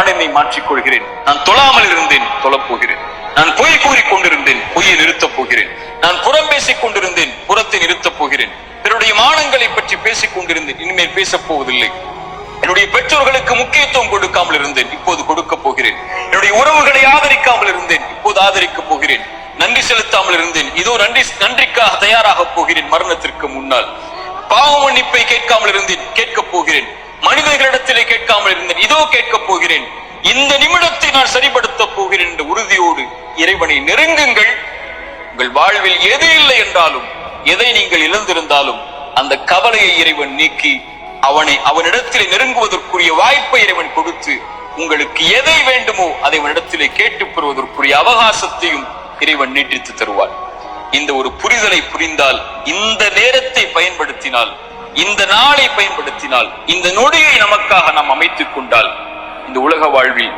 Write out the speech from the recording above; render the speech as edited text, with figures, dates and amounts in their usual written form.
நான் என்னை மாற்றிக் கொள்கிறேன். நான் தொழாமல் இருந்தேன், தொழப் போகிறேன். நான் பொய் கூறிக் கொண்டிருந்தேன், பொய்யை நிறுத்தப் போகிறேன். நான் புறம் பேசிக் கொண்டிருந்தேன், புறத்தை நிறுத்தப் போகிறேன். என்னுடைய மானங்களை பற்றி பேசிக் கொண்டிருந்தேன், இனிமேல் பேசப் போவதில்லை. என்னுடைய பெற்றோர்களுக்கு முக்கியத்துவம் கொடுக்காமல் இருந்தேன், இப்போது கொடுக்க போகிறேன். என்னுடைய உறவுகளை ஆதரிக்காமல் இருந்தேன், இப்போது ஆதரிக்கப் போகிறேன். நன்றி செலுத்தாமல் இருந்தேன், இதோ நன்றிக்காக தயாராக போகிறேன். மரணத்திற்கு முன்னால் பாவ மன்னிப்பை கேட்காமல் இருந்தேன், கேட்கப் போகிறேன். மனிதர்களிடத்திலே கேட்காமல் இருந்தேன், இதோ கேட்கப் போகிறேன். இந்த நிமிடத்தை நான் சரிபடுத்த போகிறேன் என்ற உறுதியோடு இறைவனை நெருங்குங்கள். உங்கள் வாழ்வில் எது இல்லை என்றாலும், எதை நீங்கள் இழந்திருந்தாலும் அந்த கவலையை இறைவன் நீக்கி அவனிடத்திலே நெருங்குவதற்குரிய வாய்ப்பை இறைவன் கொடுத்து, உங்களுக்கு எதை வேண்டுமோ அதை அவனிடத்திலே கேட்டு பெறுவதற்குரிய அவகாசத்தையும் இறைவன் நீட்டித்து தருவார். இந்த ஒரு புரிதலை புரிந்தால், இந்த நேரத்தை பயன்படுத்தினால், இந்த நாளை பயன்படுத்தினால், இந்த நொடியை நமக்காக நாம் அமைத்துக் கொண்டால், இந்த உலக வாழ்வில்